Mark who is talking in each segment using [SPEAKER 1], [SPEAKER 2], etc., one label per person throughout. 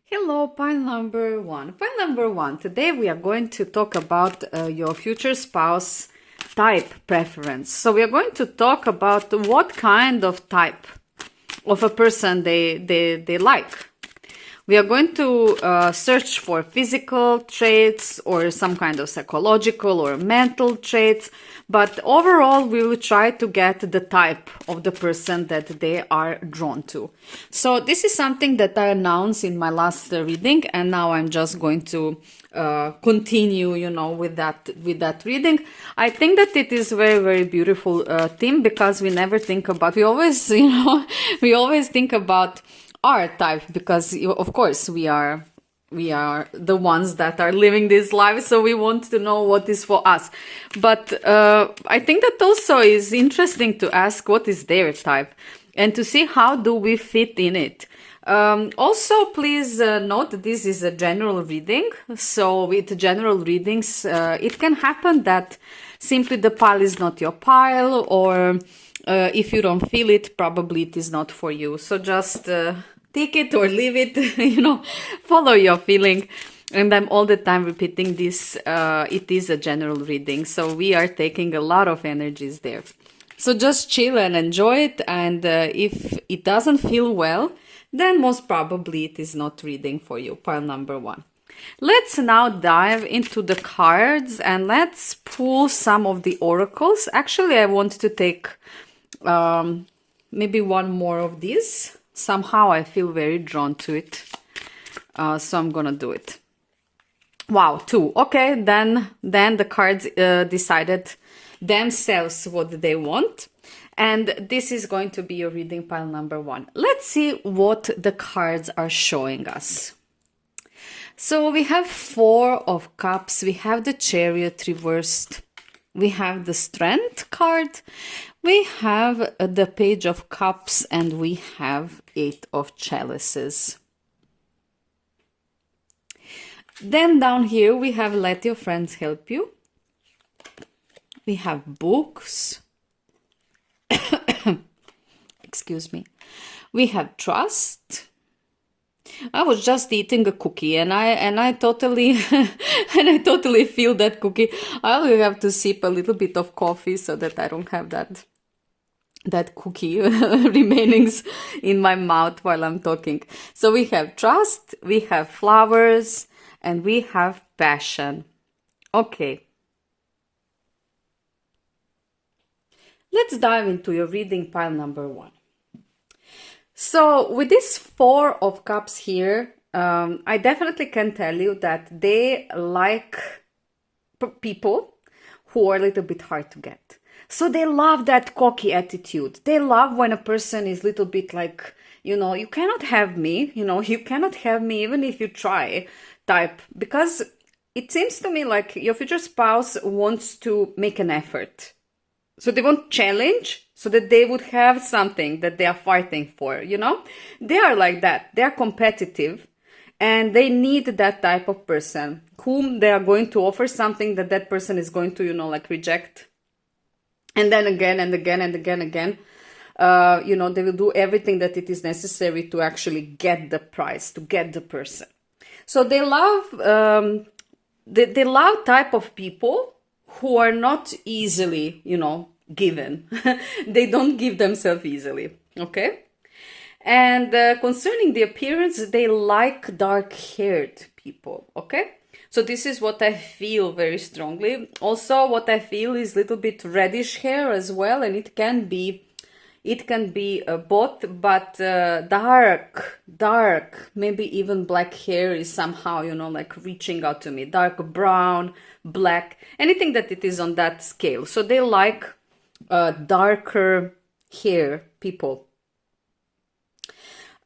[SPEAKER 1] Hello, pile number one. Pile number one. Today we are going to talk about your future spouse type preference. So we are going to talk about what kind of type of a person they like. We are going to search for physical traits or some kind of psychological or mental traits, but overall we will try to get the type of the person that they are drawn to. So this is something that I announced in my last reading, and now I'm just going to continue, with that reading. I think that it is very, very beautiful theme, because we never think about, we always think about our type, because of course we are the ones that are living this life, so we want to know what is for us. But I think that also is interesting to ask what is their type and to see how do we fit in it. Also, please note that this is a general reading. So with general readings, it can happen that simply the pile is not your pile, or if you don't feel it, probably it is not for you. So just take it or leave it, follow your feeling. And I'm all the time repeating this, it is a general reading. So we are taking a lot of energies there. So just chill and enjoy it. And if it doesn't feel well, then most probably it is not reading for you, pile number one. Let's now dive into the cards and let's pull some of the oracles. Actually, I want to take maybe one more of these. Somehow I feel very drawn to it. So I'm gonna do it. Wow, two. Okay, then the cards decided themselves what they want. And this is going to be your reading, pile number one. Let's see what the cards are showing us. So we have Four of Cups, we have the Chariot reversed, we have the Strength card, we have the Page of Cups, and we have Eight of Chalices. Then down here we have Let Your Friends Help You. We have Books. Excuse me. We have Trust. I was just eating a cookie, and I totally feel that cookie. I will have to sip a little bit of coffee so that I don't have that cookie remainings in my mouth while I'm talking. So we have Trust, we have Flowers, and we have Passion. Okay. Let's dive into your reading, pile number one. So with this Four of Cups here, I definitely can tell you that they like people who are a little bit hard to get. So they love that cocky attitude. They love when a person is a little bit like, you cannot have me, you cannot have me even if you try type. Because it seems to me like your future spouse wants to make an effort. So they want challenge so that they would have something that they are fighting for, They are like that. They are competitive and they need that type of person whom they are going to offer something that person is going to, reject. And then again and again and again, they will do everything that it is necessary to actually get the prize, to get the person. So they love, they love type of people who are not easily, given. They don't give themselves easily, okay? And concerning the appearance, they like dark-haired people, okay? So this is what I feel very strongly. Also, what I feel is a little bit reddish hair as well, and it can be both, but dark, maybe even black hair is somehow, like reaching out to me. Dark brown, black, anything that it is on that scale. So they like darker hair people.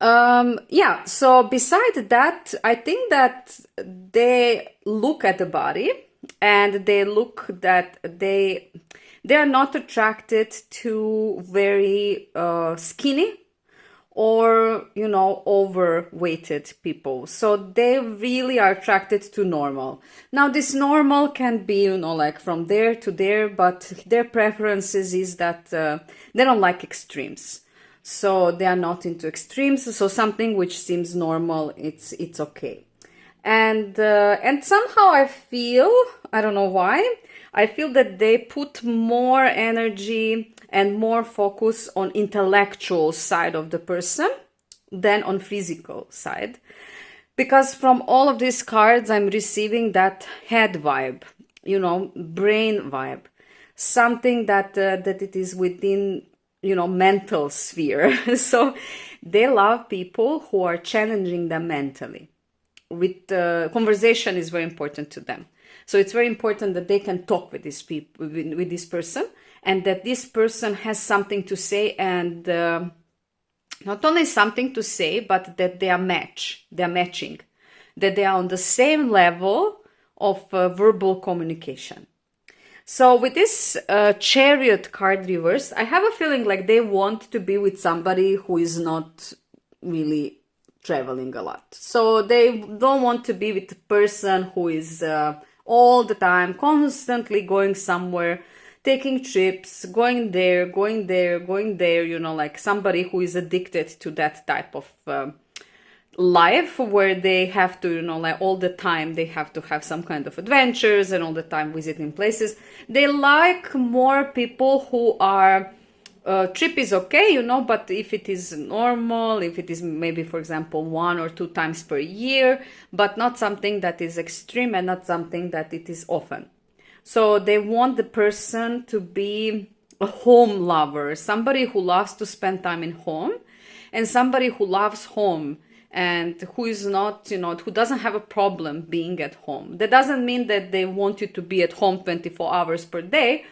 [SPEAKER 1] Yeah, so beside that, I think that they look at the body and they look that they are not attracted to very skinny or, you know, overweighted people. So they really are attracted to normal. Now this normal can be, you know, like from there to there, but their preferences is that they don't like extremes. So they are not into extremes. So something which seems normal, it's okay. And somehow I feel, I don't know why, I feel that they put more energy and more focus on intellectual side of the person than on physical side. Because from all of these cards, I'm receiving that head vibe, you know, brain vibe, something that it is within, you know, mental sphere. So they love people who are challenging them mentally. With conversation is very important to them. So it's very important that they can talk with this people, with this person, and that this person has something to say, and not only something to say, but that they are matching, that they are on the same level of verbal communication. So with this Chariot card reversed, I have a feeling like they want to be with somebody who is not really traveling a lot. So they don't want to be with a person who is all the time, constantly going somewhere, taking trips, going there, you know, like somebody who is addicted to that type of life where they have to, you know, like all the time they have to have some kind of adventures and all the time visiting places. They like more people who are trip is okay, you know, but if it is normal, if it is maybe, for example, 1 or 2 times per year, but not something that is extreme and not something that it is often. So they want the person to be a home lover, somebody who loves to spend time in home, and somebody who loves home and who is not, you know, who doesn't have a problem being at home. That doesn't mean that they want you to be at home 24 hours per day,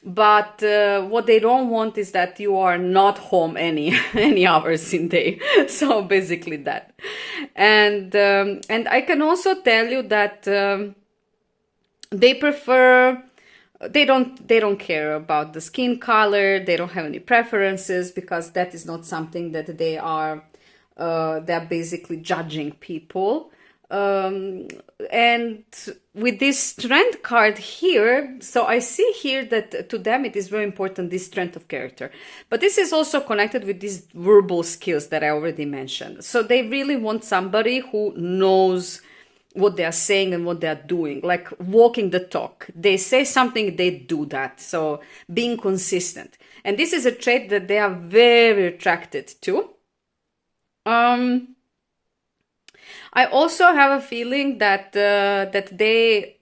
[SPEAKER 1] but what they don't want is that you are not home any hours in day. So basically that. And I can also tell you that they prefer, they don't care about the skin color, they don't have any preferences, because that is not something that they're basically judging people. And with this strength card here, so I see here that to them it is very important, this strength of character. But this is also connected with these verbal skills that I already mentioned. So they really want somebody who knows what they are saying and what they are doing, like walking the talk. They say something, they do that. So being consistent. And this is a trait that they are very attracted to. I also have a feeling that that they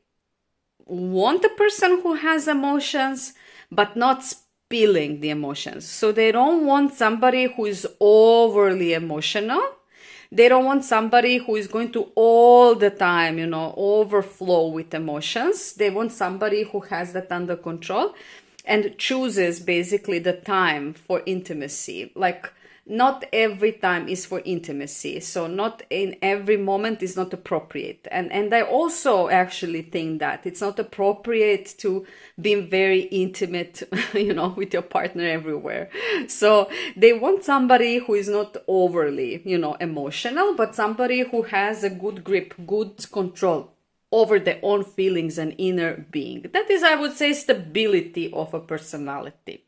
[SPEAKER 1] want a person who has emotions, but not spilling the emotions. So they don't want somebody who is overly emotional. They don't want somebody who is going to all the time, you know, overflow with emotions. They want somebody who has that under control and chooses basically the time for intimacy. Like, not every time is for intimacy. So not in every moment is not appropriate. And I also actually think that it's not appropriate to be very intimate, you know, with your partner everywhere. So they want somebody who is not overly, you know, emotional, but somebody who has a good grip, good control over their own feelings and inner being. That is, I would say, stability of a personality.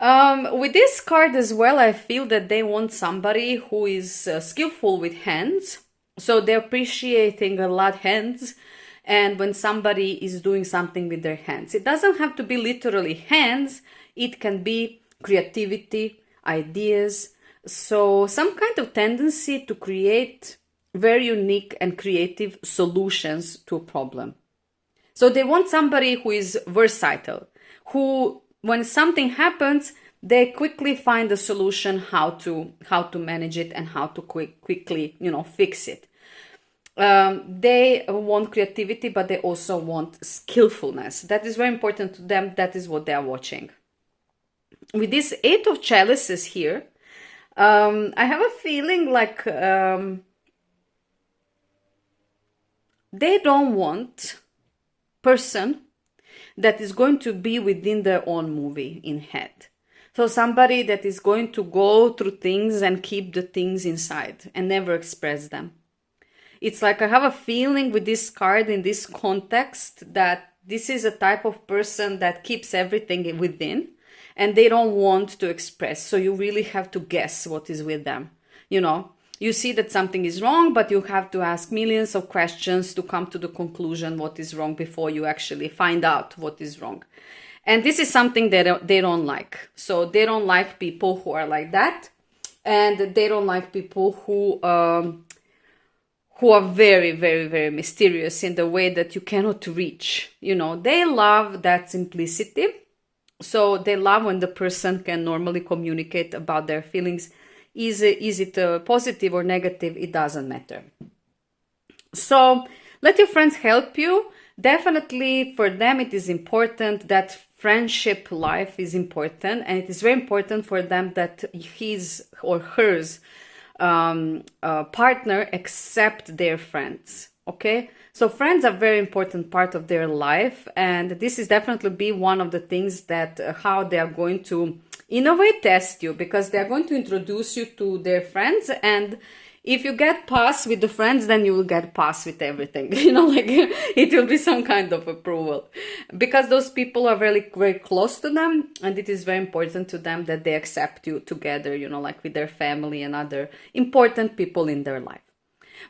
[SPEAKER 1] With this card as well, I feel that they want somebody who is skillful with hands. So they're appreciating a lot hands. And when somebody is doing something with their hands, it doesn't have to be literally hands. It can be creativity, ideas. So some kind of tendency to create very unique and creative solutions to a problem. So they want somebody who is versatile, who, when something happens, they quickly find a solution how to manage it and how to quickly, you know, fix it. They want creativity, but they also want skillfulness. That is very important to them. That is what they are watching. With this 8 of chalices here, I have a feeling like they don't want person that is going to be within their own movie in head. So somebody that is going to go through things and keep the things inside and never express them. It's like I have a feeling with this card in this context that this is a type of person that keeps everything within and they don't want to express. So you really have to guess what is with them. You know, you see that something is wrong, but you have to ask millions of questions to come to the conclusion what is wrong before you actually find out what is wrong. And this is something that they don't like. So they don't like people who are like that. And they don't like people who are very, very, very mysterious in the way that you cannot reach. You know, they love that simplicity. So they love when the person can normally communicate about their feelings. Is it positive or negative? It doesn't matter. So let your friends help you. Definitely for them it is important that friendship life is important, and it is very important for them that his or hers partner accept their friends. Okay, so friends are very important part of their life, and this is definitely be one of the things that how they are going to in a way test you, because they are going to introduce you to their friends, and if you get pass with the friends, then you will get pass with everything. You know, like it will be some kind of approval, because those people are very, very close to them, and it is very important to them that they accept you together, you know, like with their family and other important people in their life.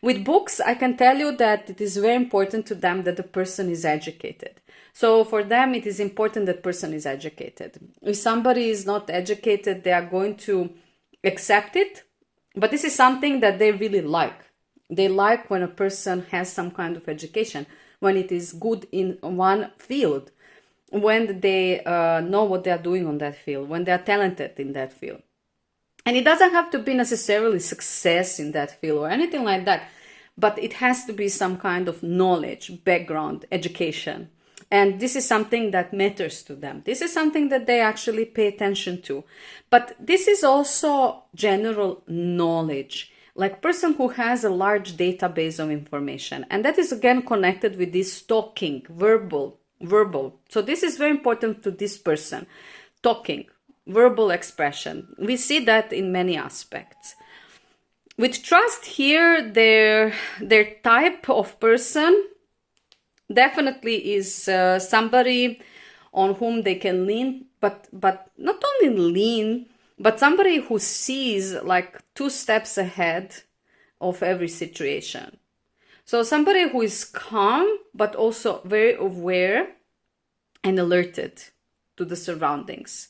[SPEAKER 1] With books, I can tell you that it is very important to them that the person is educated. So for them, it is important that person is educated. If somebody is not educated, they are going to accept it. But this is something that they really like. They like when a person has some kind of education, when it is good in one field, when they know what they are doing on that field, when they are talented in that field. And it doesn't have to be necessarily success in that field or anything like that, but it has to be some kind of knowledge, background, education. And this is something that matters to them. This is something that they actually pay attention to. But this is also general knowledge, like person who has a large database of information. And that is again connected with this talking, verbal. So this is very important to this person. Talking, verbal expression. We see that in many aspects. With trust here, their type of person definitely is somebody on whom they can lean, but not only lean, but somebody who sees like 2 steps ahead of every situation. So somebody who is calm, but also very aware and alerted to the surroundings.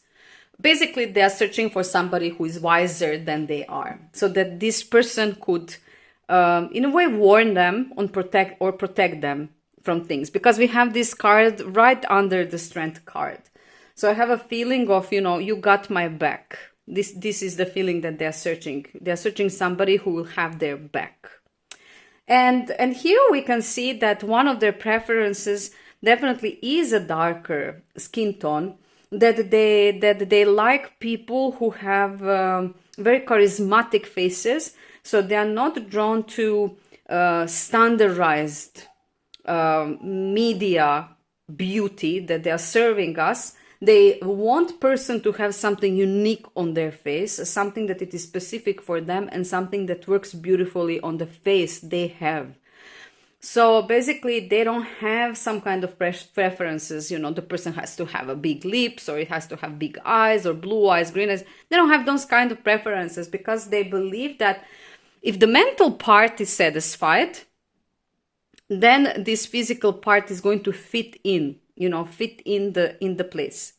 [SPEAKER 1] Basically, they are searching for somebody who is wiser than they are, so that this person could, in a way, warn them on protect them from things, because we have this card right under the strength card. So I have a feeling of, you know, you got my back. This is the feeling that they're searching. They're searching somebody who will have their back. And here we can see that one of their preferences definitely is a darker skin tone, that they like people who have very charismatic faces. So they are not drawn to standardized media beauty that they are serving us. They want person to have something unique on their face, something that it is specific for them, and something that works beautifully on the face they have. So basically, they don't have some kind of preferences. You know, the person has to have a big lips, or it has to have big eyes, or blue eyes, green eyes. They don't have those kind of preferences, because they believe that if the mental part is satisfied, then this physical part is going to fit in, you know, fit in the place.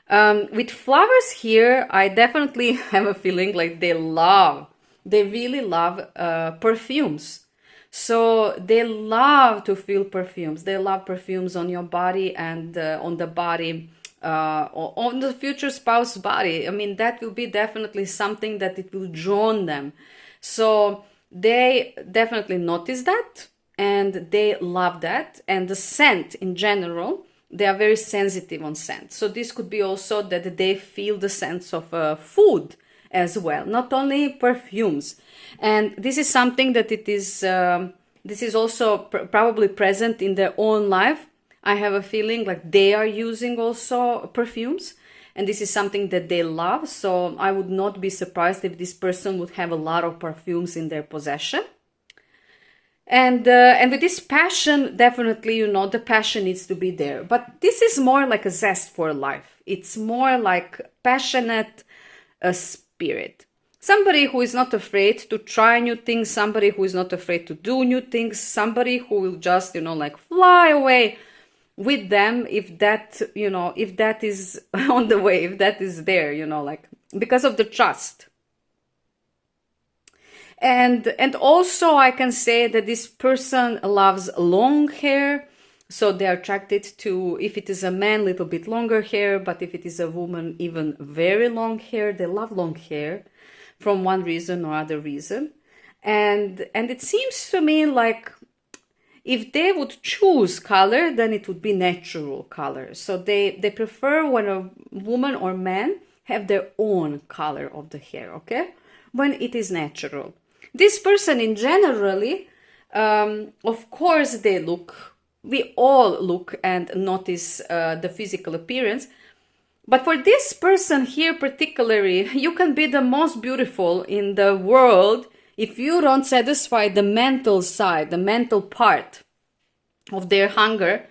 [SPEAKER 1] With flowers here, I definitely have a feeling like they really love perfumes. So they love to feel perfumes. They love perfumes on your body and on the body, on the future spouse's body. I mean, that will be definitely something that it will draw on them. So they definitely notice that, and they love that. And the scent in general, they are very sensitive on scent. So this could be also that they feel the sense of food as well, not only perfumes. And this is something that this is also probably present in their own life. I have a feeling like they are using also perfumes, and this is something that they love. So I would not be surprised if this person would have a lot of perfumes in their possession. And with this passion, definitely, the passion needs to be there. But this is more like a zest for life. It's more like passionate spirit. Somebody who is not afraid to try new things, somebody who is not afraid to do new things, somebody who will just, like fly away with them if that, if that is on the way, if that is there, like because of the trust. And also I can say that this person loves long hair. So they are attracted to, if it is a man, little bit longer hair, but if it is a woman, even very long hair. They love long hair from one reason or other reason. And it seems to me like if they would choose color, then it would be natural color. So they prefer when a woman or man have their own color of the hair, okay? When it is natural. This person in generally, of course we all look and notice the physical appearance. But for this person here particularly, you can be the most beautiful in the world. If you don't satisfy the mental side, the mental part of their hunger,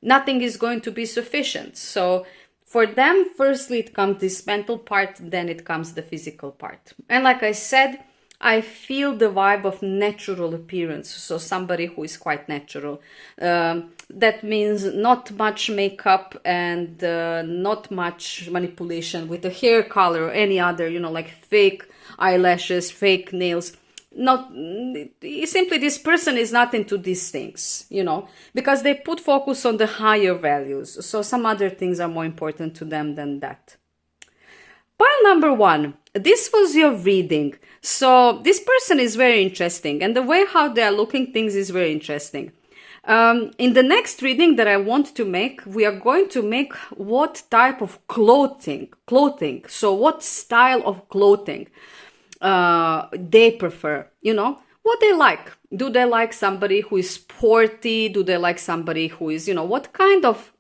[SPEAKER 1] nothing is going to be sufficient. So for them, firstly, it comes this mental part, then it comes the physical part. And like I said, I feel the vibe of natural appearance. So somebody who is quite natural. That means not much makeup and not much manipulation with the hair color or any other, like fake eyelashes, fake nails. Simply this person is not into these things, because they put focus on the higher values. So some other things are more important to them than that. Pile number 1. This was your reading. So this person is very interesting, and the way how they are looking things is very interesting. In the next reading that I want to make, we are going to make what type of clothing. So what style of clothing they prefer, what they like. Do they like somebody who is sporty? Do they like somebody who is, what kind of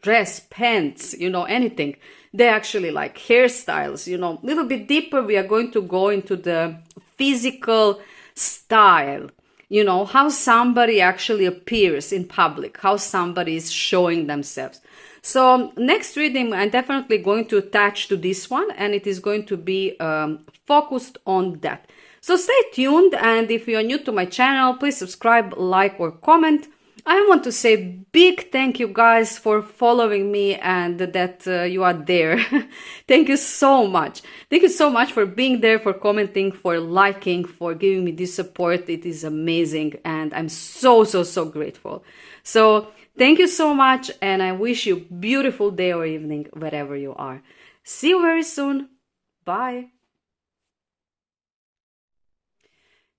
[SPEAKER 1] dress, pants, anything. They actually like hairstyles, a little bit deeper. We are going to go into the physical style, how somebody actually appears in public, how somebody is showing themselves. So next reading, I'm definitely going to attach to this one, and it is going to be focused on that. So stay tuned, and if you are new to my channel, please subscribe, like, or comment. I want to say big thank you guys for following me and that you are there. Thank you so much. Thank you so much for being there, for commenting, for liking, for giving me this support. It is amazing, and I'm so grateful. So thank you so much, and I wish you a beautiful day or evening wherever you are. See you very soon. Bye.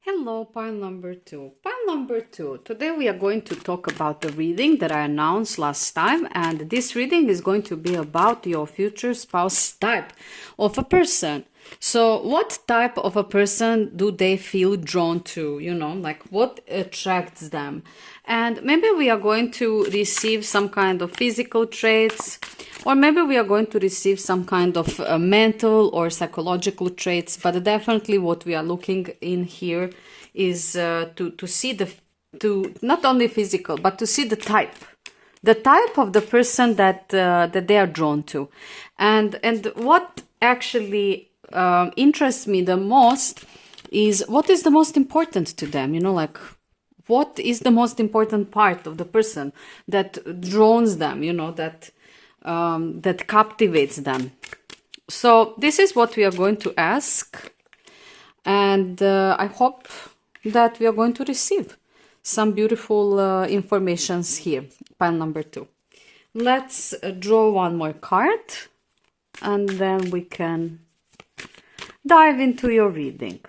[SPEAKER 1] Hello, pile number 2. Pile number 2. Today we are going to talk about the reading that I announced last time, and this reading is going to be about your future spouse type of a person. So what type of a person do they feel drawn to, like what attracts them? And maybe we are going to receive some kind of physical traits, or maybe we are going to receive some kind of mental or psychological traits. But definitely what we are looking in here is to see not only physical, but to see the type of the person that they are drawn to. And what actually interests me the most is what is the most important to them, like what is the most important part of the person that draws them, that captivates them. So this is what we are going to ask, and I hope that we are going to receive some beautiful informations here. Pile number 2. Let's draw one more card, and then we can dive into your reading.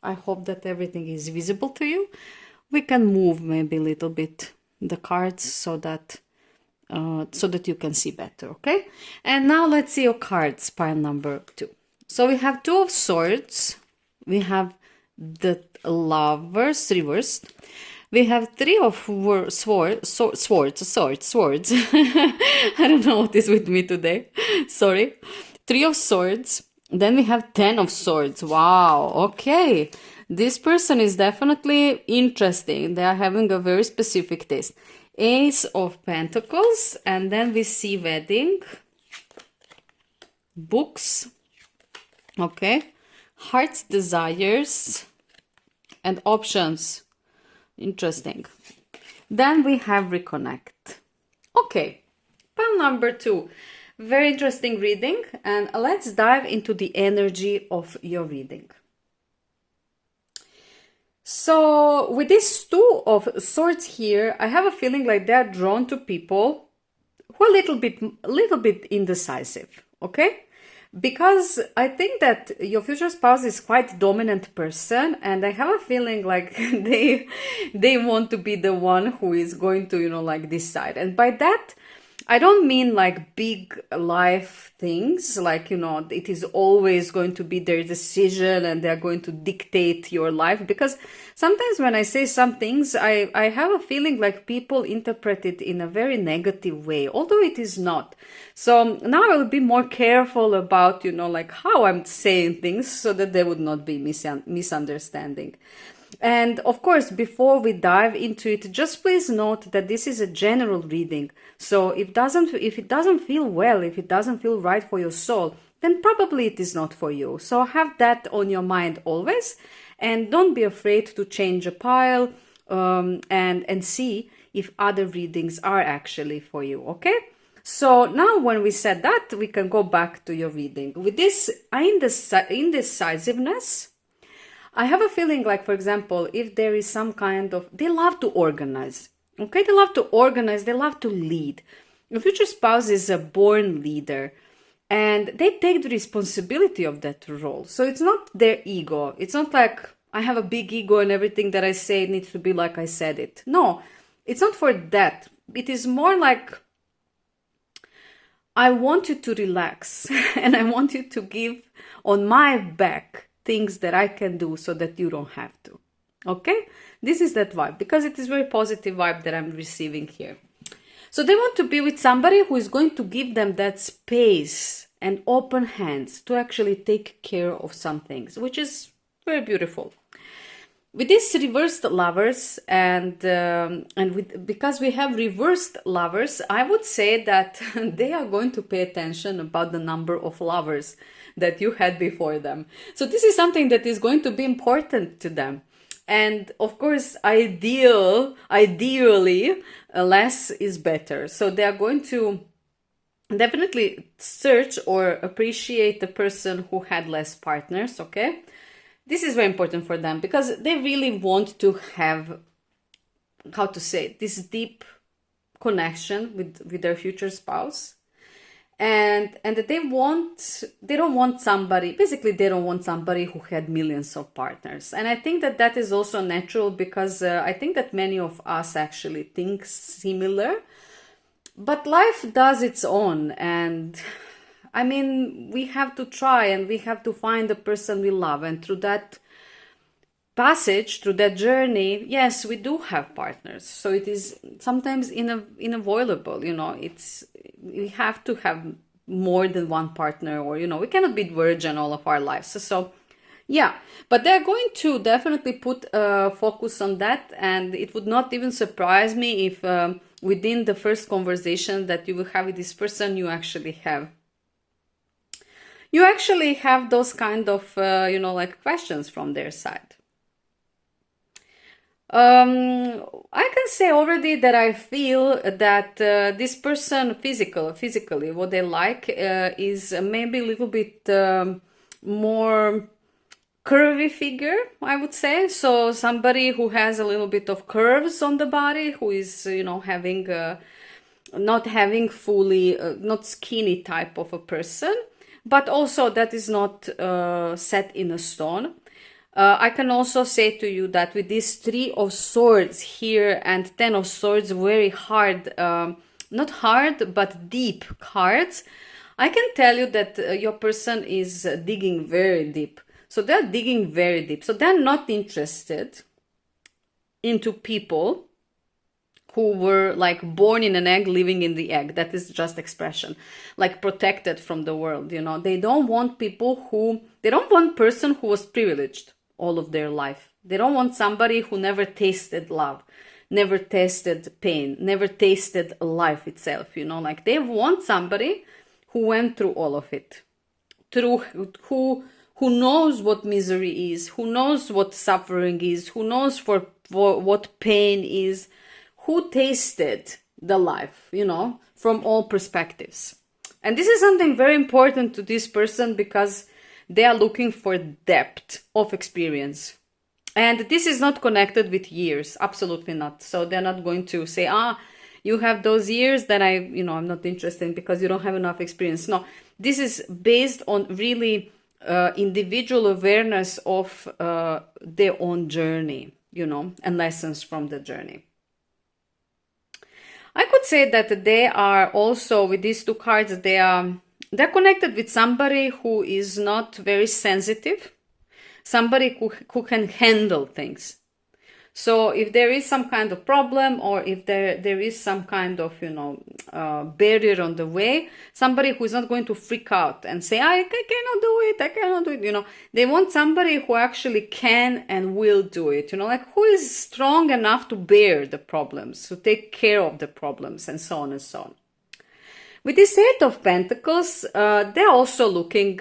[SPEAKER 1] I hope that everything is visible to you. We can move maybe a little bit the cards so that so that you can see better, okay? And now let's see your cards, pile number 2. So we have 2 of swords, we have the lovers reversed, we have 3 of swords. I don't know what is with me today, sorry. 3 of swords, then we have 10 of swords. Wow, okay. This person is definitely interesting. They are having a very specific taste. Ace of Pentacles, and then we see wedding, books, okay, heart's desires, and options. Interesting. Then we have reconnect. Okay, pile number 2. Very interesting reading, and let's dive into the energy of your reading. So with these 2 of swords here, I have a feeling like they're drawn to people who are a little bit indecisive, okay? Because I think that your future spouse is quite dominant person, and I have a feeling like they want to be the one who is going to, you know, like decide. And by that, I don't mean like big life things, like, you know, it is always going to be their decision and they're going to dictate your life. Because sometimes when I say some things, I have a feeling like people interpret it in a very negative way, although it is not. So now I will be more careful about, you know, like how I'm saying things so that there would not be misunderstanding. And of course, before we dive into it, just please note that this is a general reading. So if it doesn't feel well, if it doesn't feel right for your soul, then probably it is not for you. So have that on your mind always, and don't be afraid to change a pile and see if other readings are actually for you, okay? So now when we said that, we can go back to your reading. With this indecisiveness, I have a feeling like, for example, if there is some kind of, they love to organize, okay? They love to organize, they love to lead. Your future spouse is a born leader, and they take the responsibility of that role. So it's not their ego. It's not like I have a big ego and everything that I say needs to be like I said it. No, it's not for that. It is more like, I want you to relax and I want you to give on my back things that I can do so that you don't have to. Okay? This is that vibe, because it is very positive vibe that I'm receiving here. So they want to be with somebody who is going to give them that space and open hands to actually take care of some things, which is very beautiful. With these reversed lovers because we have reversed lovers, I would say that they are going to pay attention about the number of lovers that you had before them. So this is something that is going to be important to them. And of course, ideally, less is better. So they are going to definitely search or appreciate the person who had less partners, okay? This is very important for them because they really want to have, how to say, this deep connection with their future spouse. And that they don't want somebody who had millions of partners. And I think that that is also natural because I think that many of us actually think similar. But life does its own. And I mean, we have to try and we have to find the person we love. And through that passage, through that journey, yes, we do have partners. So it is sometimes unavoidable, you know, we have to have more than one partner, or, you know, we cannot be virgin all of our lives. So yeah, but they're going to definitely put focus on that. And it would not even surprise me if within the first conversation that you will have with this person, you actually have those kind of, you know, like questions from their side. I can say already that I feel that this person physically, what they like is maybe a little bit more curvy figure, I would say. So somebody who has a little bit of curves on the body, who is, you know, having not having fully, not skinny type of a person, but also that is not set in a stone. I can also say to you that with these 3 of swords here and 10 of swords, very hard not hard, but deep cards, I can tell you that your person is digging very deep. So they're digging very deep. So they're not interested into people who were like born in an egg, living in the egg. That is just expression, like protected from the world, you know. They don't want people they don't want person who was privileged all of their life. They don't want somebody who never tasted love, never tasted pain, never tasted life itself, you know. Like they want somebody who went through all of it, who knows what misery is, who knows what suffering is, who knows for what pain is, who tasted the life, you know, from all perspectives. And this is something very important to this person because they are looking for depth of experience. And this is not connected with years, absolutely not. So they're not going to say, you have those years that I'm not interested in because you don't have enough experience. No, this is based on really individual awareness of their own journey, you know, and lessons from the journey. I could say that they are also, with these two cards, they're connected with somebody who is not very sensitive, somebody who can handle things. So if there is some kind of problem, or if there is some kind of, barrier on the way, somebody who is not going to freak out and say, I cannot do it, you know. They want somebody who actually can and will do it, you know, like who is strong enough to bear the problems, to take care of the problems, and so on and so on. With this Eight of Pentacles, they're also looking,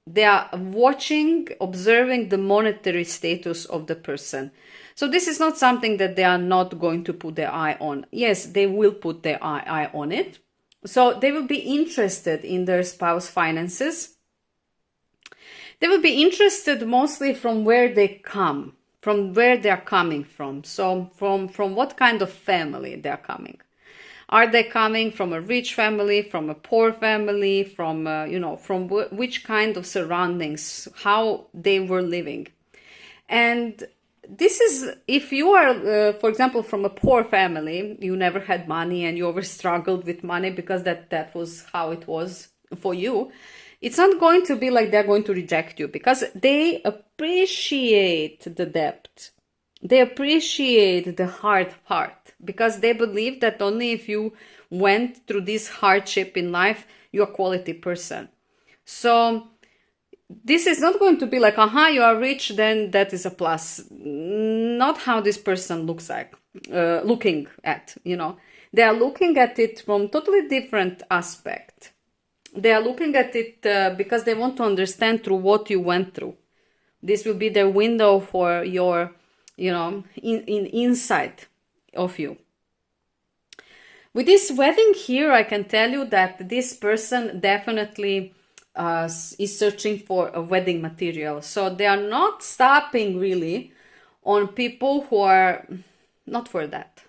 [SPEAKER 1] they are watching, observing the monetary status of the person. So this is not something that they are not going to put their eye on. Yes, they will put their eye on it. So they will be interested in their spouse finances. They will be interested mostly from where they come, from where they are coming from. So from what kind of family they are coming. Are they coming from a rich family, from a poor family, from which kind of surroundings, how they were living? And this is, if you are, for example, from a poor family, you never had money and you always struggled with money because that was how it was for you. It's not going to be like they're going to reject you, because they appreciate the depth. They appreciate the hard part, because they believe that only if you went through this hardship in life, you're a quality person. So this is not going to be like, you are rich, then that is a plus. Not how this person looks like, looking at, you know. They are looking at it from totally different aspect. They are looking at it because they want to understand through what you went through. This will be their window for your, insight of you. With this wedding here, I can tell you that this person definitely is searching for a wedding material. So they are not stopping really on people who are not for that.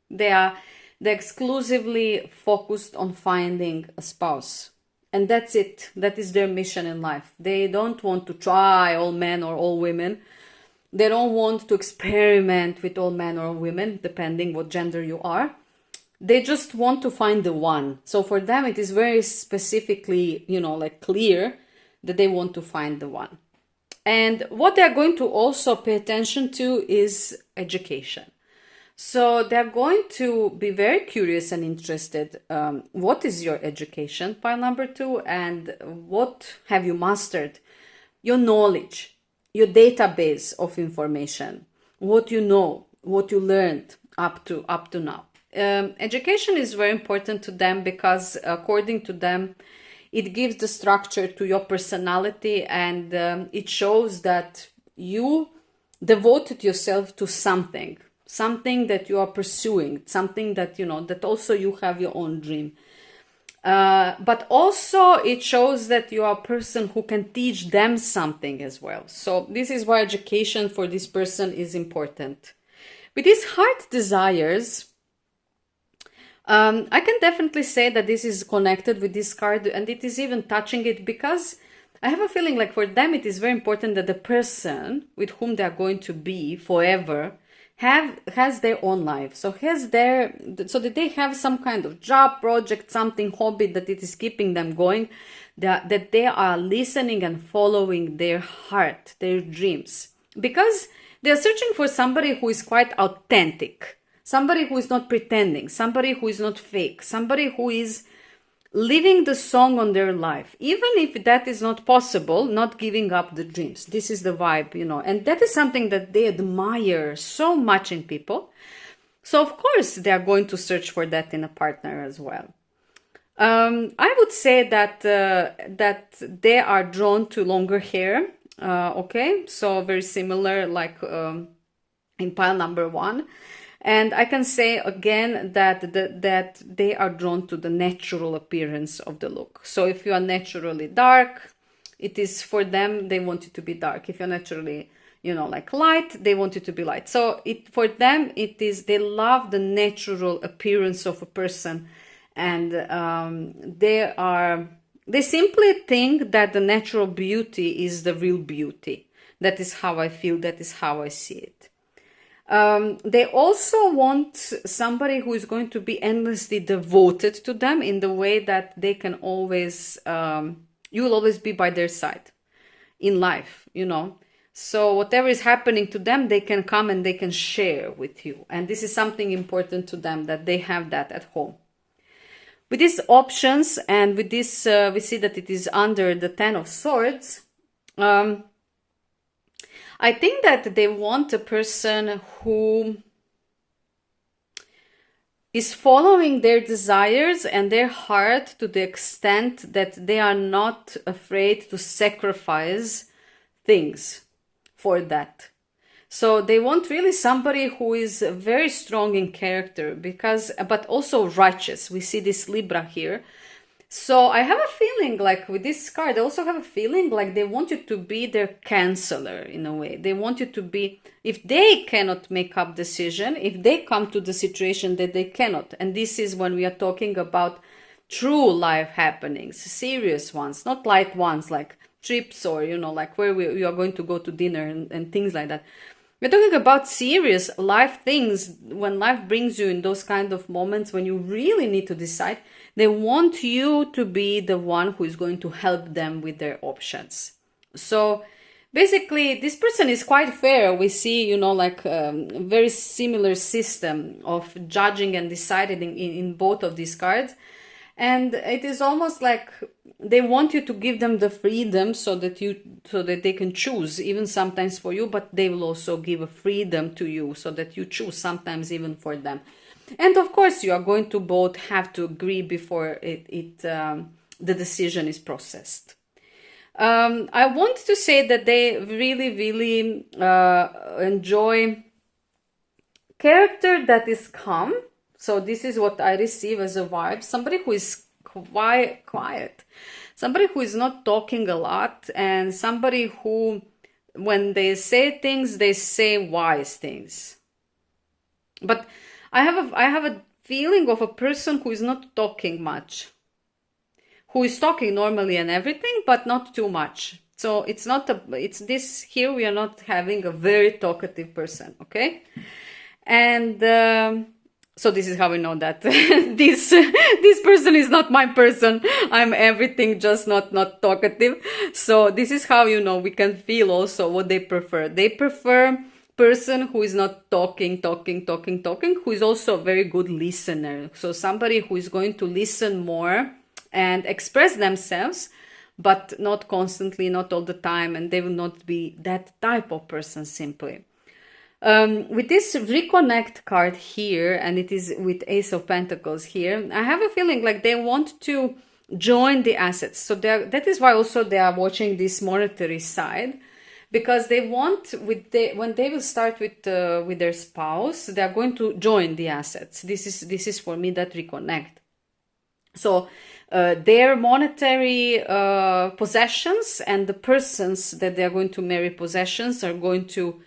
[SPEAKER 1] They're exclusively focused on finding a spouse. And that's it. That is their mission in life. They don't want to try all men or all women. They don't want to experiment with all men or women, depending what gender you are. They just want to find the one. So for them, it is very specifically, clear that they want to find the one. And what they're going to also pay attention to is education. So they're going to be very curious and interested. What is your education, pile number 2, and what have you mastered? Your knowledge, your database of information, what you know, what you learned up to now. Education is very important to them because, according to them, it gives the structure to your personality, and it shows that you devoted yourself to something that you are pursuing, something that, that also you have your own dream. But also it shows that you are a person who can teach them something as well. So this is why education for this person is important. With these heart desires, I can definitely say that this is connected with this card, and it is even touching it, because I have a feeling like for them it is very important that the person with whom they are going to be forever has their own life, so that they have some kind of job, project, something, hobby that it is keeping them going, that they are listening and following their heart, their dreams, because they are searching for somebody who is quite authentic, somebody who is not pretending, somebody who is not fake, somebody who is living the song on their life, even if that is not possible, not giving up the dreams. This is the vibe, and that is something that they admire so much in people. So of course they are going to search for that in a partner as well. I would say that they are drawn to longer hair. Okay, so very similar like in pile number 1. And I can say again that they are drawn to the natural appearance of the look. So if you are naturally dark, it is for them, they want you to be dark. If you're naturally, like light, they want you to be light. So for them, it is, they love the natural appearance of a person. And they simply think that the natural beauty is the real beauty. That is how I feel, that is how I see it. They also want somebody who is going to be endlessly devoted to them in the way that they can always, you will always be by their side in life, So whatever is happening to them, they can come and they can share with you. And this is something important to them, that they have that at home. With these options and with this, we see that it is under the 10 of Swords. I think that they want a person who is following their desires and their heart to the extent that they are not afraid to sacrifice things for that. So they want really somebody who is very strong in character, but also righteous. We see this Libra here. So I have a feeling like with this card, I also have a feeling like they want you to be their counselor in a way. They want you to be, if they cannot make up decision, if they come to the situation that they cannot. And this is when we are talking about true life happenings, serious ones, not light ones like trips or, like where you are going to go to dinner and things like that. We're talking about serious life things. When life brings you in those kind of moments when you really need to decide, they want you to be the one who is going to help them with their options. So basically, this person is quite fair. We see, like very similar system of judging and deciding in both of these cards. And it is almost like they want you to give them the freedom so that they can choose, even sometimes for you, but they will also give a freedom to you so that you choose sometimes even for them. And of course, you are going to both have to agree before the decision is processed. I want to say that they really, really enjoy character that is calm. So this is what I receive as a vibe. Somebody who is quiet. Somebody who is not talking a lot, and somebody who, when they say things, they say wise things. But I have a feeling of a person who is not talking much, who is talking normally and everything, but not too much. So it's this here, we are not having a very talkative person, okay? And so this is how we know that this person is not my person. I'm everything, just not talkative. So this is how, we can feel also what they prefer. They prefer person who is not talking, who is also a very good listener. So somebody who is going to listen more and express themselves, but not constantly, not all the time, and they will not be that type of person simply. With this reconnect card here, and it is with Ace of Pentacles here, I have a feeling like they want to join the assets. So that is why also they are watching this monetary side, because they want, when they will start with their spouse, they are going to join the assets. This is for me that reconnect. So their monetary possessions and the persons that they are going to marry possessions are going to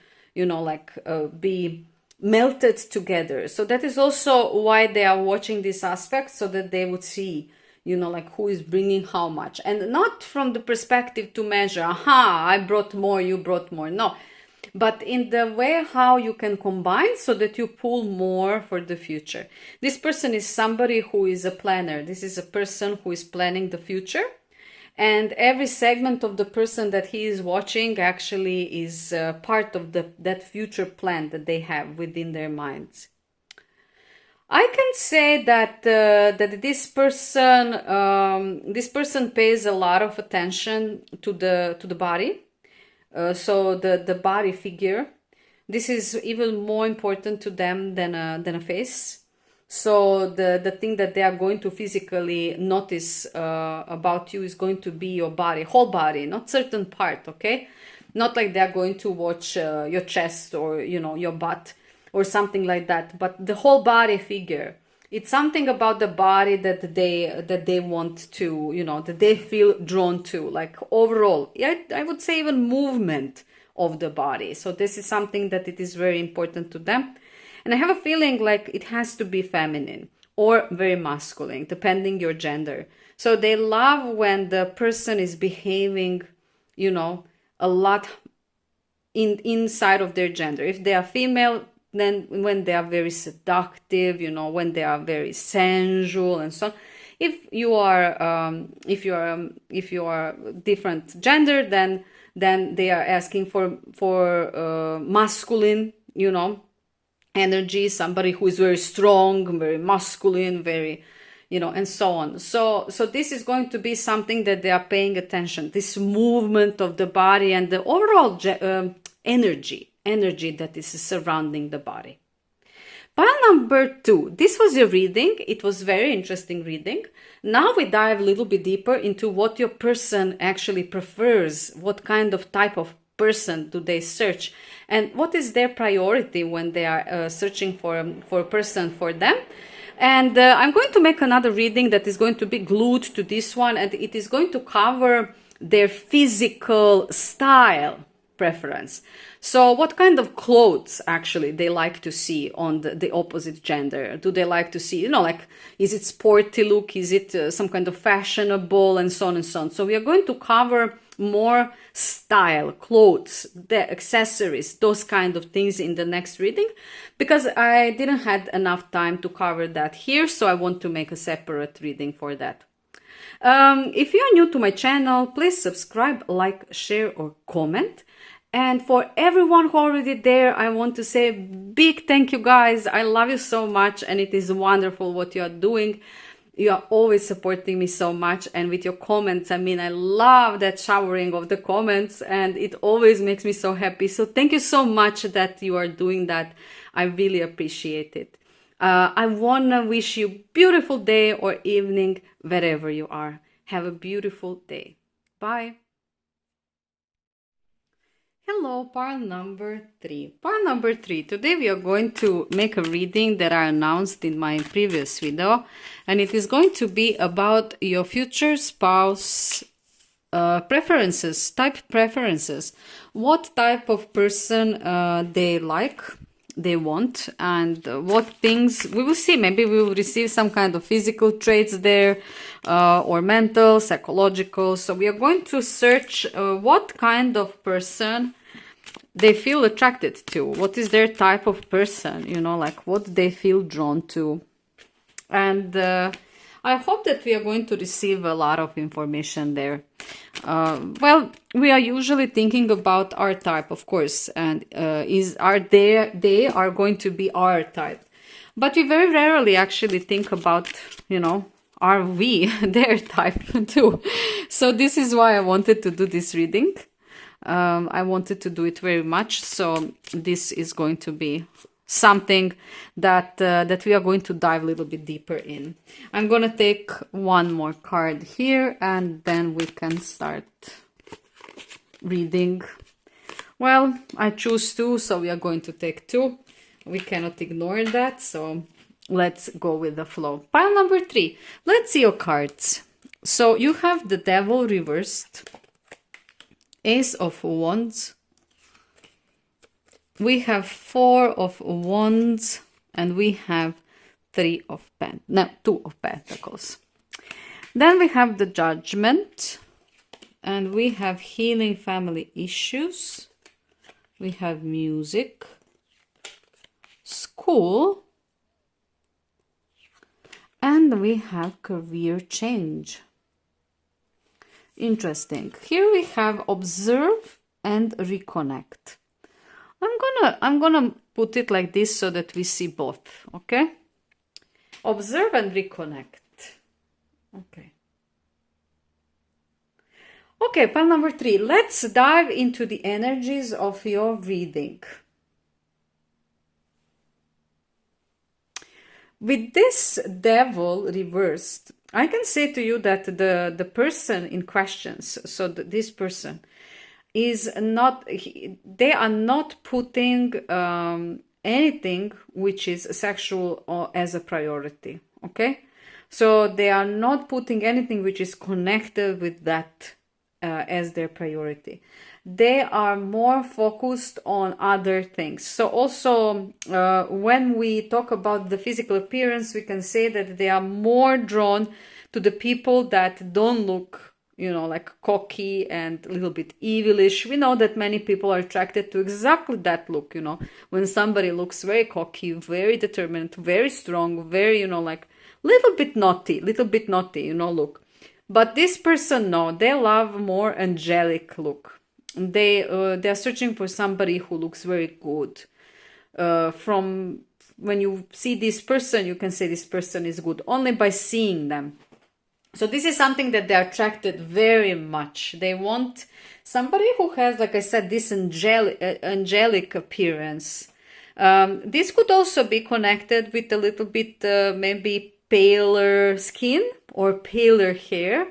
[SPEAKER 1] be melted together. So that is also why they are watching this aspect, so that they would see, who is bringing how much. And not from the perspective to measure, aha, I brought more, you brought more. No, but in the way how you can combine so that you pull more for the future. This person is somebody who is a planner. This is a person who is planning the future. And every segment of the person that he is watching actually is part of that future plan that they have within their minds. I can say that this person pays a lot of attention to the body, so the body figure. This is even more important to them than a face. So the thing that they are going to physically notice about you is going to be your body, whole body, not certain part. Okay, not like they are going to watch your chest or your butt or something like that, but the whole body figure. It's something about the body that they want to, that they feel drawn to, like overall. Yeah, I would say even movement of the body. So this is something that it is very important to them. And I have a feeling like it has to be feminine or very masculine, depending your gender. So they love when the person is behaving, a lot inside of their gender. If they are female, then when they are very seductive, when they are very sensual and so on. If you are different gender, then they are asking for masculine, energy, somebody who is very strong, very masculine, very, and so on. So this is going to be something that they are paying attention. This movement of the body and the overall energy that is surrounding the body. Pile number 2. This was a reading. It was very interesting reading. Now we dive a little bit deeper into what your person actually prefers. What kind of type of person do they search? And what is their priority when they are searching for a person for them? And I'm going to make another reading that is going to be glued to this one. And it is going to cover their physical style preference. So what kind of clothes actually they like to see on the opposite gender? Do they like to see, like, is it sporty look? Is it some kind of fashionable and so on and so on? So we are going to cover more style, clothes, the accessories, those kind of things in the next reading, because I didn't have enough time to cover that here. So I want to make a separate reading for that. If you're new to my channel, please subscribe, like, share, or comment. And for everyone who already there, I want to say big thank you, guys. I love you so much, and it is wonderful what you are doing. You are always supporting me so much, and with your comments, I love that showering of the comments, and it always makes me so happy. So thank you so much that you are doing that. I really appreciate it. I want to wish you a beautiful day or evening wherever you are. Have a beautiful day. Bye. Hello, pile number 3. Pile number 3. Today we are going to make a reading that I announced in my previous video, and it is going to be about your future spouse preferences, type preferences. What type of person they like, they want, and what things we will see. Maybe we will receive some kind of physical traits there, or mental, psychological. So we are going to search what kind of person they feel attracted to. What is their type of person, like what they feel drawn to. And I hope that we are going to receive a lot of information there. Well, we are usually thinking about our type, of course, and they are going to be our type. But we very rarely actually think about, are we their type too? So this is why I wanted to do this reading. I wanted to do it very much. So this is going to be something that we are going to dive a little bit deeper in. I'm going to take one more card here, and then we can start reading. Well, I choose 2, so we are going to take 2. We cannot ignore that, so let's go with the flow. Pile number 3. Let's see your cards. So you have the Devil reversed, Ace of Wands. We have 4 of Wands, and we have 2 of Pentacles. Then we have the Judgment, and we have Healing Family Issues. we have music, school, and we have career change. Interesting. Here we have observe and reconnect. I'm gonna put it like this so that we see both, okay? Observe and reconnect. Okay. Okay, pile number 3. Let's dive into the energies of your reading. With this devil reversed, I can say to you that the person in questions, so this person, is not, they are not putting anything which is sexual as a priority, okay? So they are not putting anything which is connected with that as their priority. They are more focused on other things. So also when we talk about the physical appearance, we can say that they are more drawn to the people that don't look, you know, like cocky and a little bit evilish. We know that many people are attracted to exactly that look, you know, when somebody looks very cocky, very determined, very strong, very, you know, like little bit naughty, you know, look. But this person, no, they love more angelic look. They're searching for somebody who looks very good. From when you see this person, you can say this person is good only by seeing them. So this is something that they're attracted very much. They want somebody who has, like I said, this angelic appearance. This could also be connected with a little bit maybe paler skin or paler hair.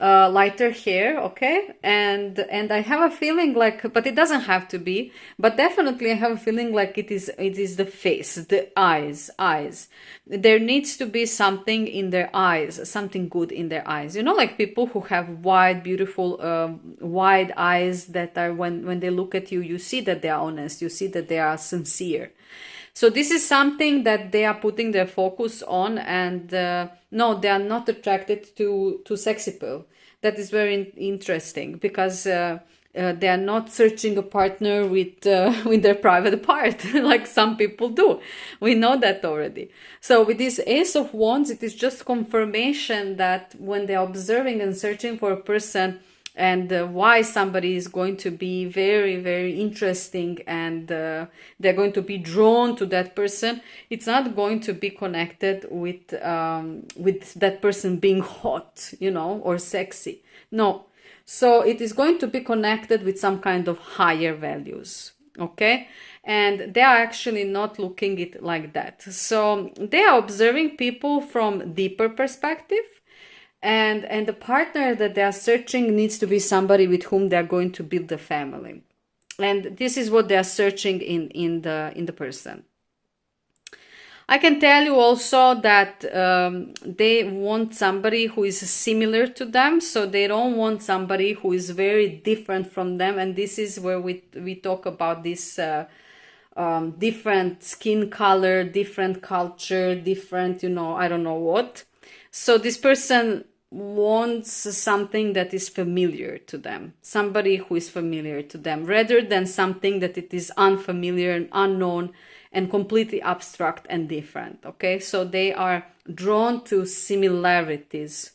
[SPEAKER 1] Lighter hair, okay, and I have a feeling like, but it doesn't have to be, but definitely I have a feeling like it is the face, the eyes. There needs to be something in their eyes, something good in their eyes, you know, like people who have wide, beautiful, wide eyes that are, when they look at you, you see that they are honest, you see that they are sincere. So this is something that they are putting their focus on, and no, they are not attracted to sex appeal. That is very interesting, because they are not searching a partner with their private part like some people do. We know that already. So with this Ace of Wands, it is just confirmation that when they are observing and searching for a person, and why somebody is going to be very, very interesting, and they're going to be drawn to that person, it's not going to be connected with that person being hot, you know, or sexy. No. So it is going to be connected with some kind of higher values, okay? And they are actually not looking it like that. So they are observing people from deeper perspective. And the partner that they are searching needs to be somebody with whom they are going to build a family. And this is what they are searching in the person. I can tell you also that they want somebody who is similar to them. So they don't want somebody who is very different from them. And this is where we talk about this different skin color, different culture, different, you know, I don't know what. So this person wants something that is familiar to them, somebody who is familiar to them, rather than something that it is unfamiliar and unknown and completely abstract and different, okay? So they are drawn to similarities,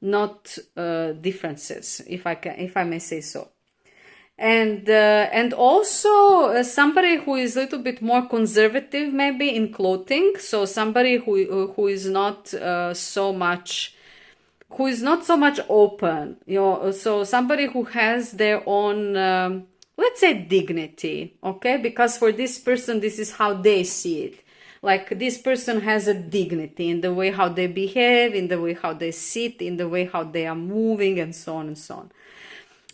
[SPEAKER 1] not differences, if I may say so. And also somebody who is a little bit more conservative, maybe in clothing. So somebody who is not so much open, you know. So somebody who has their own, let's say, dignity, okay? Because for this person, this is how they see it. Like this person has a dignity in the way how they behave, in the way how they sit, in the way how they are moving, and so on and so on.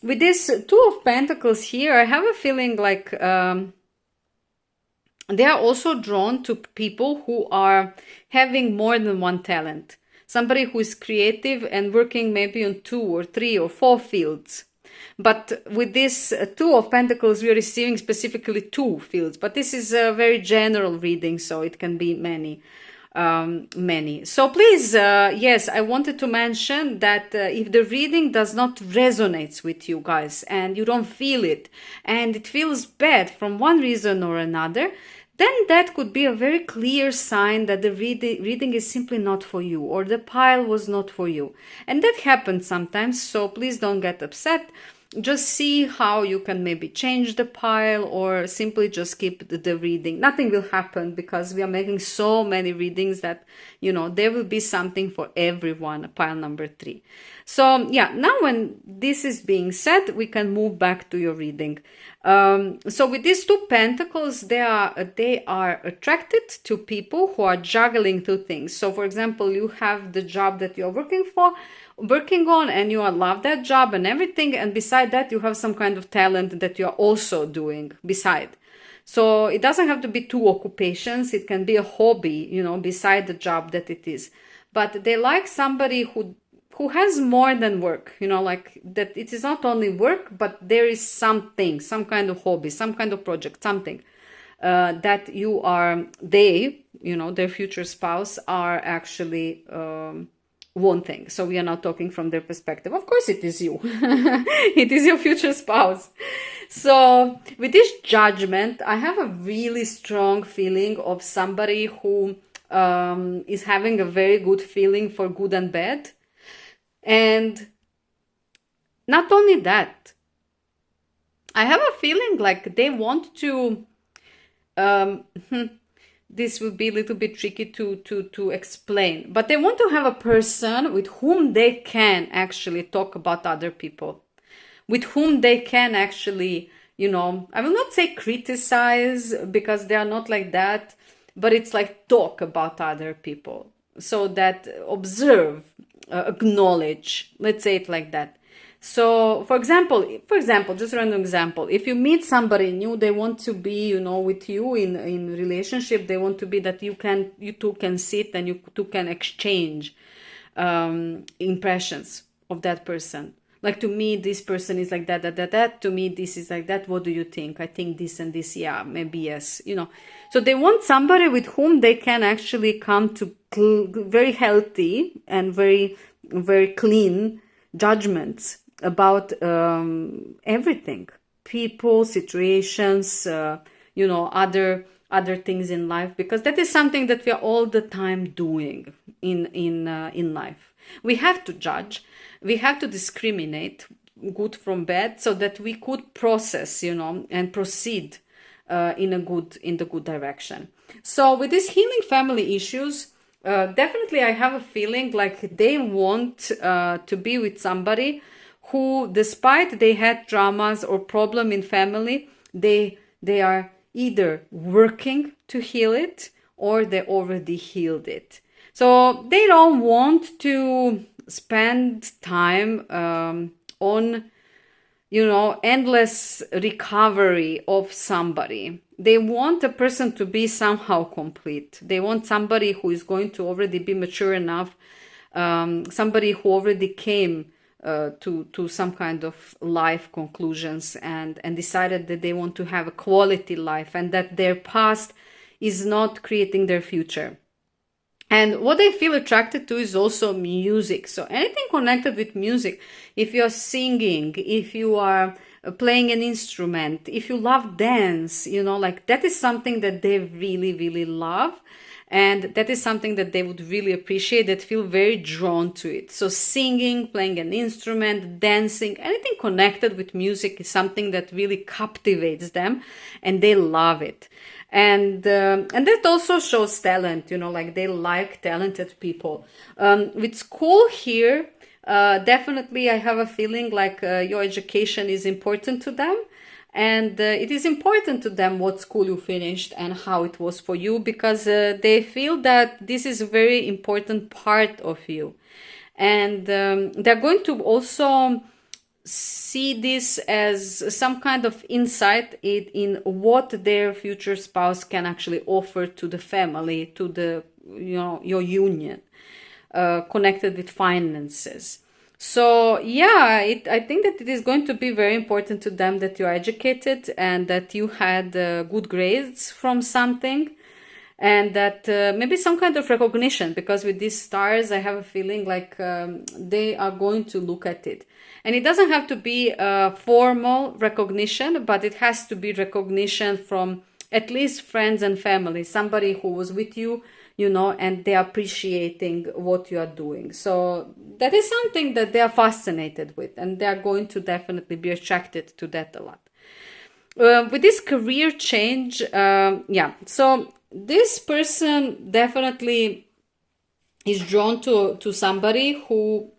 [SPEAKER 1] With this Two of Pentacles here, I have a feeling like they are also drawn to people who are having more than one talent. Somebody who is creative and working maybe on 2 or 3 or 4 fields. But with this Two of Pentacles, we are receiving specifically 2 fields. But this is a very general reading, so it can be many. many. So please, yes, I wanted to mention that if the reading does not resonate with you guys and you don't feel it and it feels bad from one reason or another, then that could be a very clear sign that the reading is simply not for you, or the pile was not for you. And that happens sometimes, so please don't get upset. Just see how you can maybe change the pile or simply just keep the reading. Nothing will happen because we are making so many readings that, you know, there will be something for everyone, pile number 3. So yeah, now when this is being said, we can move back to your reading. So with these 2 pentacles, they are attracted to people who are juggling 2 things. So for example, you have the job that you're working on and you love that job and everything, and beside that you have some kind of talent that you're also doing beside. So it doesn't have to be 2 occupations, it can be a hobby, you know, beside the job that it is. But they like somebody who has more than work, you know, like that it is not only work, but there is something, some kind of hobby, some kind of project, something that they, you know, their future spouse are actually wanting. So we are not talking from their perspective. Of course it is you. It is your future spouse. So with this judgment, I have a really strong feeling of somebody who is having a very good feeling for good and bad. And not only that, I have a feeling like they want to, this will be a little bit tricky to explain, but they want to have a person with whom they can actually talk about other people, with whom they can actually, you know, I will not say criticize because they are not like that, but it's like talk about other people. So that observe, acknowledge, let's say it like that. So for example, just a random example, if you meet somebody new, they want to be, you know, with you in relationship, they want to be that you two can sit and you two can exchange impressions of that person. Like, to me, this person is like that, to me, this is like that. What do you think? I think this and this. Yeah, maybe yes. You know, so they want somebody with whom they can actually come to very healthy and very, very clean judgments about everything, people, situations, you know, other things in life, because that is something that we are all the time doing in life. We have to judge. We have to discriminate good from bad so that we could process, you know, and proceed in the good direction. So with these healing family issues, definitely I have a feeling like they want to be with somebody who, despite they had dramas or problem in family, they are either working to heal it or they already healed it. So they don't want to spend time on, you know, endless recovery of somebody. They want a person to be somehow complete. They want somebody who is going to already be mature enough, somebody who already came to some kind of life conclusions and decided that they want to have a quality life and that their past is not creating their future. And what they feel attracted to is also music. So anything connected with music, if you're singing, if you are playing an instrument, if you love dance, you know, like that is something that they really, really love. And that is something that they would really appreciate, that feel very drawn to it. So singing, playing an instrument, dancing, anything connected with music is something that really captivates them and they love it. And that also shows talent, you know, like they like talented people. With school here, definitely I have a feeling like your education is important to them. And it is important to them what school you finished and how it was for you, because they feel that this is a very important part of you. And they're going to also see this as some kind of insight in what their future spouse can actually offer to the family, to the, you know, your union, connected with finances. So yeah, I think that it is going to be very important to them that you are educated and that you had good grades from something. and that maybe some kind of recognition, because with these stars I have a feeling like they are going to look at it. And it doesn't have to be a formal recognition, but it has to be recognition from at least friends and family, somebody who was with you, you know, and they are appreciating what you are doing. So that is something that they are fascinated with, and they are going to definitely be attracted to that a lot. With this career change, so this person definitely is drawn to somebody who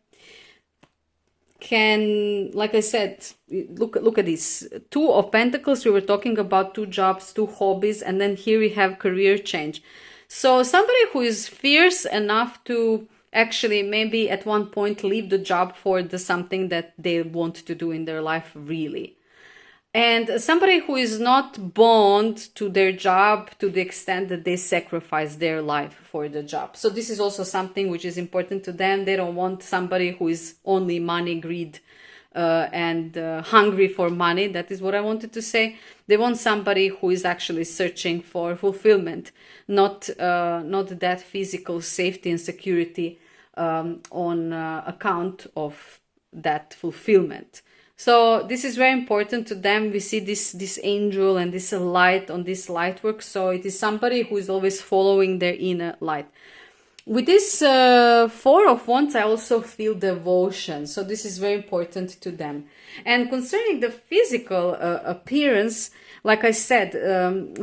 [SPEAKER 1] can, like I said, look at this. 2 of Pentacles, we were talking about 2 jobs, 2 hobbies, and then here we have career change. So somebody who is fierce enough to actually maybe at one point leave the job for the something that they want to do in their life really. And somebody who is not bound to their job to the extent that they sacrifice their life for the job. So this is also something which is important to them. They don't want somebody who is only money, greed, and hungry for money. That is what I wanted to say. They want somebody who is actually searching for fulfillment, not that physical safety and security on account of that fulfillment. So this is very important to them. We see this angel and this light on this light work. So it is somebody who is always following their inner light. With this 4 of Wands, I also feel devotion. So this is very important to them. And concerning the physical appearance, like I said,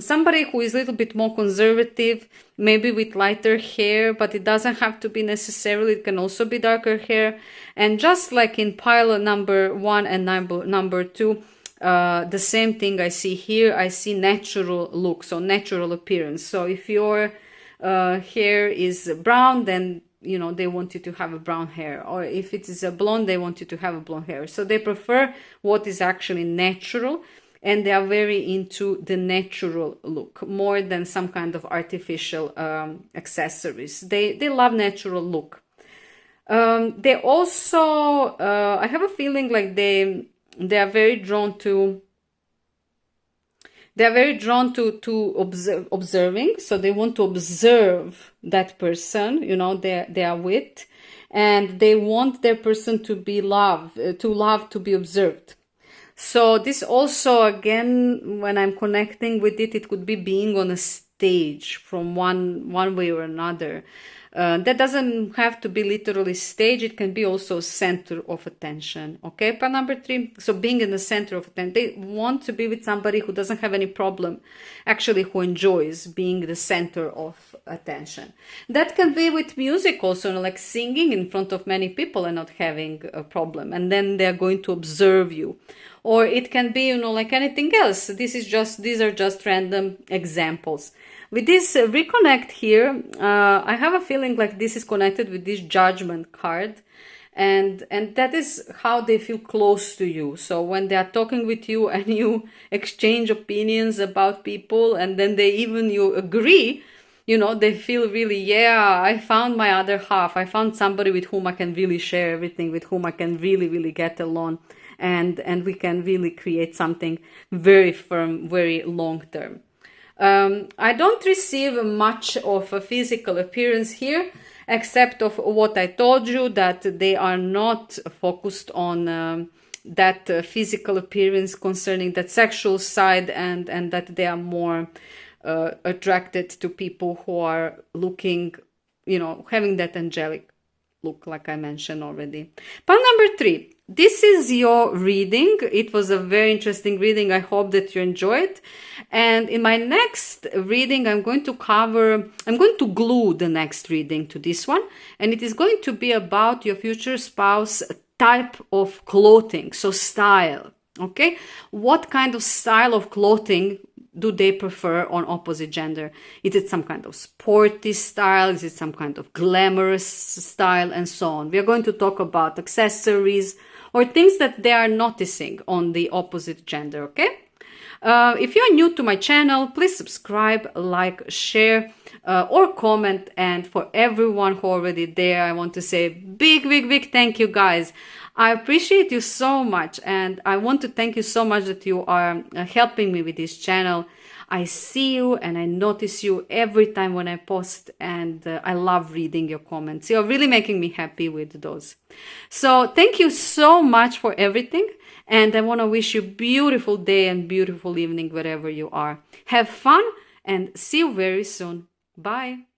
[SPEAKER 1] somebody who is a little bit more conservative, maybe with lighter hair, but it doesn't have to be necessarily, it can also be darker hair. And just like in pile number 1 and number 2, the same thing I see here. I see natural look, so natural appearance. So if your hair is brown, then you know they want you to have a brown hair, or if it is a blonde, they want you to have a blonde hair. So they prefer what is actually natural, and they are very into the natural look more than some kind of artificial accessories. They love natural look. They also I have a feeling like they are very drawn to observing. So they want to observe that person, you know, they are with, and they want their person to be to be observed. So this also, again, when I'm connecting with it, it could be being on a stage from one way or another. That doesn't have to be literally stage. It can be also center of attention. Okay, part number 3. So being in the center of attention. They want to be with somebody who doesn't have any problem, actually who enjoys being the center of attention. That can be with music also, like singing in front of many people and not having a problem. And then they're going to observe you. Or it can be, you know, like anything else. These are just random examples. With this reconnect here, I have a feeling like this is connected with this Judgment card, and that is how they feel close to you. So when they are talking with you and you exchange opinions about people, and then you agree, you know, they feel really, yeah, I found my other half. I found somebody with whom I can really share everything, with whom I can really, really get along, and we can really create something very firm, very long term. I don't receive much of a physical appearance here, except of what I told you, that they are not focused on that physical appearance concerning that sexual side, and that they are more attracted to people who are looking, you know, having that angelic look, like I mentioned already. Part number 3. This is your reading. It was a very interesting reading. I hope that you enjoyed. And in my next reading, I'm going to glue the next reading to this one. And it is going to be about your future spouse type of clothing. So style. Okay. What kind of style of clothing do they prefer on opposite gender? Is it some kind of sporty style? Is it some kind of glamorous style? And so on. We are going to talk about accessories or things that they are noticing on the opposite gender, okay? If you are new to my channel, please subscribe, like, share, or comment. And for everyone who already there, I want to say big thank you, guys. I appreciate you so much, and I want to thank you so much that you are helping me with this channel. I see you and I notice you every time when I post, and I love reading your comments. You're really making me happy with those. So thank you so much for everything, and I want to wish you a beautiful day and beautiful evening wherever you are. Have fun and see you very soon. Bye.